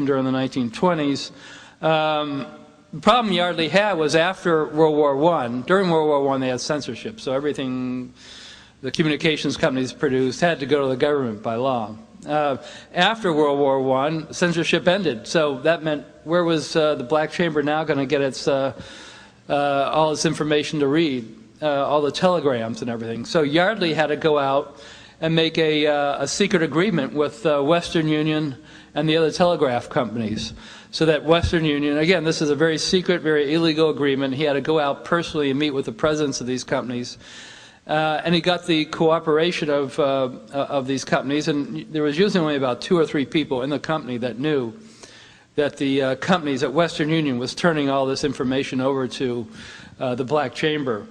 during the 1920s. The problem Yardley had was after World War I. During World War I, they had censorship, so everything the communications companies produced had to go to the government by law. After World War I, censorship ended, so that meant where was the Black Chamber now going to get its all its information to read, all the telegrams and everything? So Yardley had to go out and make a secret agreement with Western Union and the other telegraph companies, so that Western Union, again, this is a very secret, very illegal agreement. He had to go out personally and meet with the presidents of these companies. And he got the cooperation of these companies, and there was usually only about 2 or 3 people in the company that knew that the companies at Western Union was turning all this information over to the Black Chamber.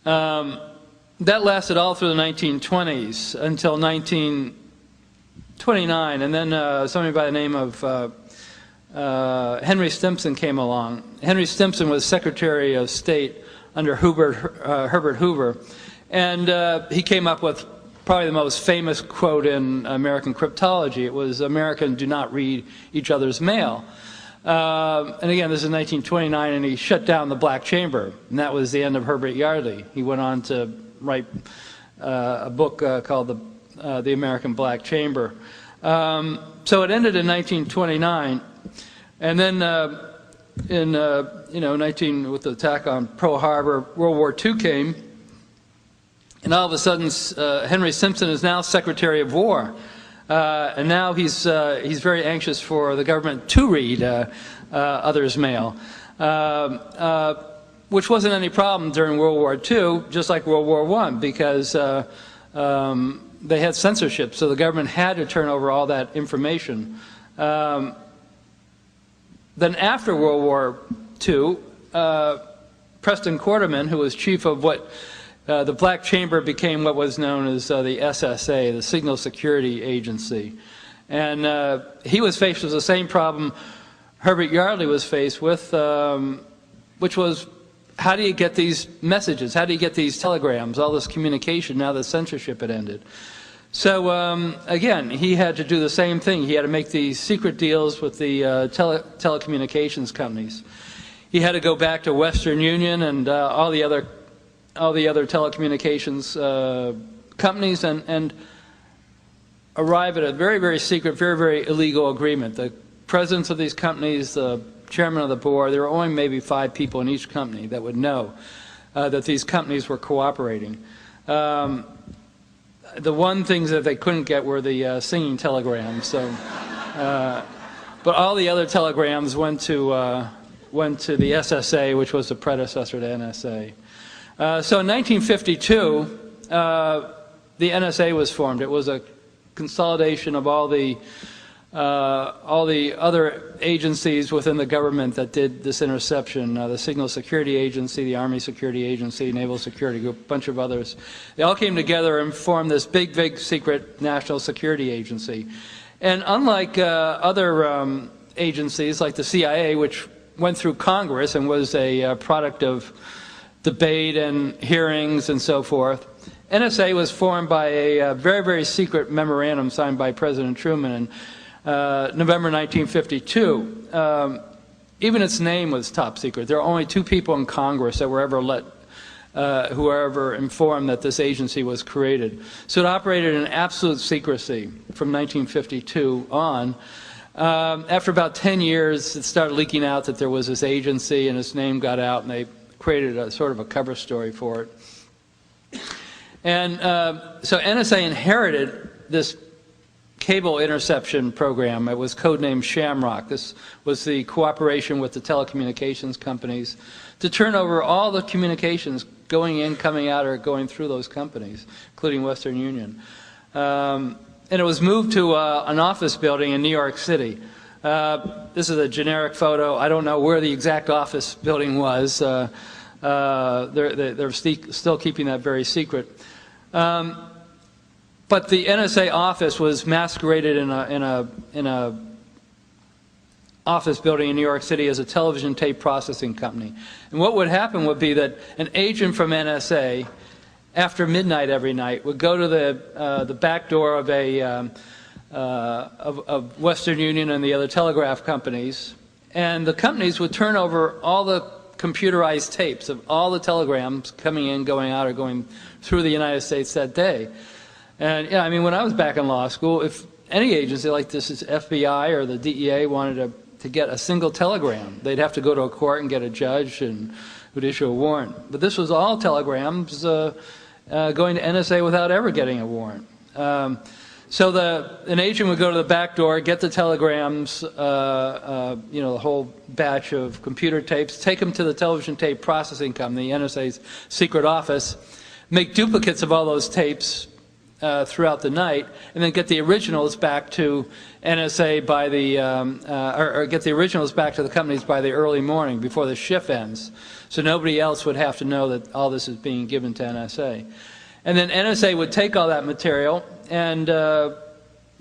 That lasted all through the 1920s until 1929, and then somebody by the name of Henry Stimson came along. Henry Stimson was Secretary of State under Herbert Hoover, and he came up with probably the most famous quote in American cryptology. It was, "Americans do not read each other's mail." And again, this is 1929, and he shut down the Black Chamber, and that was the end of Herbert Yardley. He went on to write a book called The American Black Chamber. So it ended in 1929, and then in with the attack on Pearl Harbor, World War II came, and all of a sudden Henry Stimson is now Secretary of War, and now he's very anxious for the government to read others' mail, which wasn't any problem during World War II, just like World War I, because they had censorship, so the government had to turn over all that information. Then after World War II, Preston Quarterman, who was chief of what the Black Chamber became what was known as the SSA, the Signal Security Agency. And he was faced with the same problem Herbert Yardley was faced with, which was, how do you get these messages? How do you get these telegrams, all this communication now that censorship had ended? So again, he had to do the same thing. He had to make these secret deals with the telecommunications companies. He had to go back to Western Union and all the other telecommunications companies and arrive at a very, very secret, very, very illegal agreement. The presidents of these companies, the chairman of the board, there were only maybe 5 people in each company that would know that these companies were cooperating. The one things that they couldn't get were the singing telegrams. So, but all the other telegrams went to the SSA, which was the predecessor to NSA. So in 1952, the NSA was formed. It was a consolidation of all the other agencies within the government that did this interception, the Signal Security Agency, the Army Security Agency, Naval Security Group, a bunch of others. They all came together and formed this big, big secret national security agency. And unlike other agencies like the CIA, which went through Congress and was a product of debate and hearings and so forth, NSA was formed by a very, very secret memorandum signed by President Truman in November 1952. Even its name was top secret. There are only 2 people in Congress that were ever who were ever informed that this agency was created. So it operated in absolute secrecy from 1952 on. After about 10 years, it started leaking out that there was this agency, and its name got out, and they created a sort of a cover story for it. And so NSA inherited this cable interception program. It was codenamed Shamrock. This was the cooperation with the telecommunications companies to turn over all the communications going in, coming out, or going through those companies, including Western Union. And it was moved to an office building in New York City. This is a generic photo. I don't know where the exact office building was. They're still keeping that very secret. But the NSA office was masqueraded in a office building in New York City as a television tape processing company. And what would happen would be that an agent from NSA, after midnight every night, would go to the back door of a of Western Union and the other telegraph companies. And the companies would turn over all the computerized tapes of all the telegrams coming in, going out, or going through the United States that day. And yeah, I mean, when I was back in law school, if any agency like this, is FBI or the DEA, wanted to get a single telegram, they'd have to go to a court and get a judge and would issue a warrant. But this was all telegrams going to NSA without ever getting a warrant. So an agent would go to the back door, get the telegrams, you know, the whole batch of computer tapes, take them to the television tape processing company, NSA's secret office, make duplicates of all those tapes throughout the night, and then get the originals back to NSA by the, or get the originals back to the companies by the early morning before the shift ends. So nobody else would have to know that all this is being given to NSA. And then NSA would take all that material and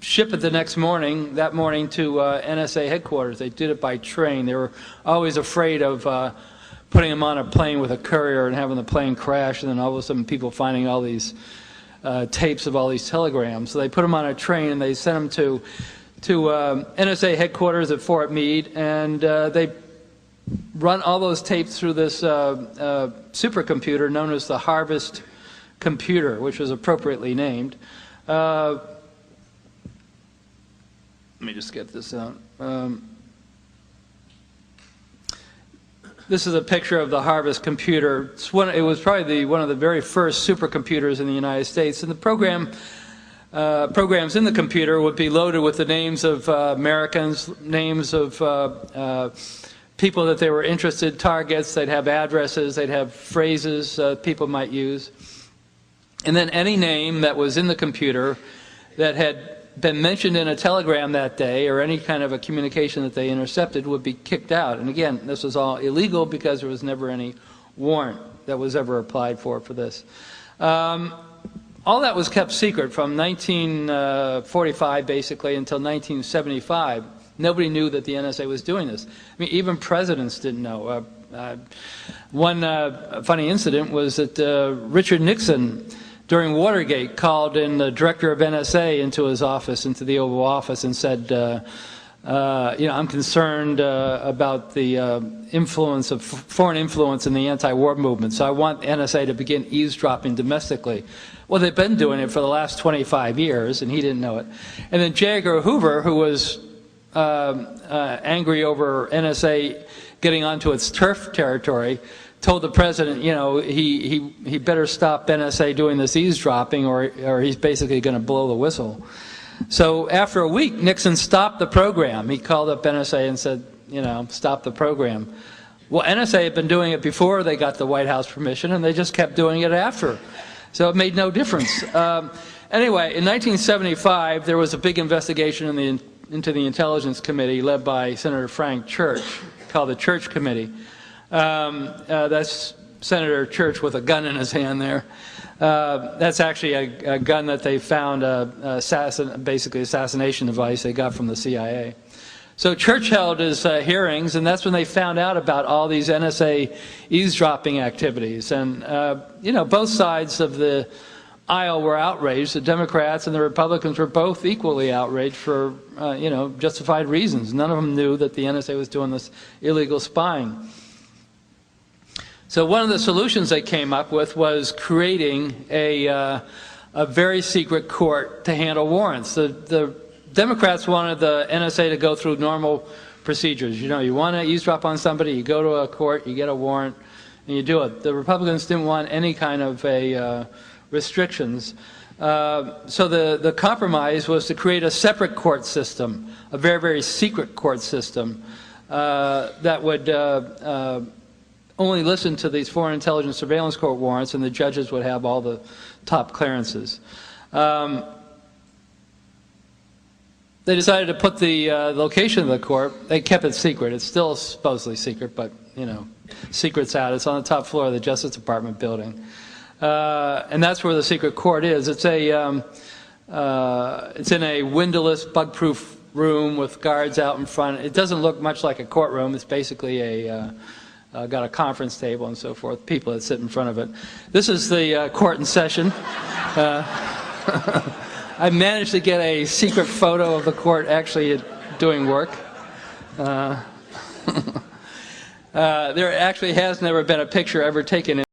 ship it the next morning, that morning, to NSA headquarters. They did it by train. They were always afraid of putting them on a plane with a courier and having the plane crash, and then all of a sudden people finding all these tapes of all these telegrams. So they put them on a train and they sent them to NSA headquarters at Fort Meade, and they run all those tapes through this supercomputer known as the Harvest computer, which was appropriately named. Let me just get this out. This is a picture of the Harvest computer. It was probably one of the very first supercomputers in the United States, and the programs in the computer would be loaded with the names of Americans, names of people that they were interested, targets. They'd have addresses, they'd have phrases people might use. And then any name that was in the computer that had been mentioned in a telegram that day, or any kind of a communication that they intercepted, would be kicked out. And again, this was all illegal because there was never any warrant that was ever applied for this. All that was kept secret from 1945 basically until 1975. Nobody knew that the NSA was doing this. I mean, even presidents didn't know. One funny incident was that Richard Nixon, during Watergate, called in the director of NSA into his office, into the Oval Office, and said, you know, I'm concerned about the influence of foreign influence in the anti-war movement, so I want NSA to begin eavesdropping domestically. Well, they've been doing it for the last 25 years, and he didn't know it. And then J. Edgar Hoover, who was angry over NSA getting onto its turf territory, told the president, you know, he better stop NSA doing this eavesdropping, or he's basically going to blow the whistle. So after a week, Nixon stopped the program. He called up NSA and said, you know, stop the program. Well, NSA had been doing it before they got the White House permission, and they just kept doing it after. So it made no difference. Anyway, in 1975, there was a big investigation into the Intelligence Committee led by Senator Frank Church, called the Church Committee. That's Senator Church with a gun in his hand there. That's actually a gun that they found, basically assassination device they got from the CIA. So Church held his hearings, and that's when they found out about all these NSA eavesdropping activities. And, you know, both sides of the aisle were outraged. The Democrats and the Republicans were both equally outraged for, you know, justified reasons. None of them knew that the NSA was doing this illegal spying. So one of the solutions they came up with was creating a very secret court to handle warrants. The Democrats wanted the NSA to go through normal procedures. You know, you want to eavesdrop on somebody, you go to a court, you get a warrant, and you do it. The Republicans didn't want any kind of restrictions. So the compromise was to create a separate court system, a very, very secret court system that would only listen to these foreign intelligence surveillance court warrants, and the judges would have all the top clearances. They decided to put the location of the court. They kept it secret. It's still supposedly secret, but, you know, secret's out. It's on the top floor of the Justice Department building. And that's where the secret court is. It's in a windowless, bug-proof room with guards out in front. It doesn't look much like a courtroom. It's basically got a conference table and so forth, people that sit in front of it. This is the court in session. I managed to get a secret photo of the court actually doing work. There actually has never been a picture ever taken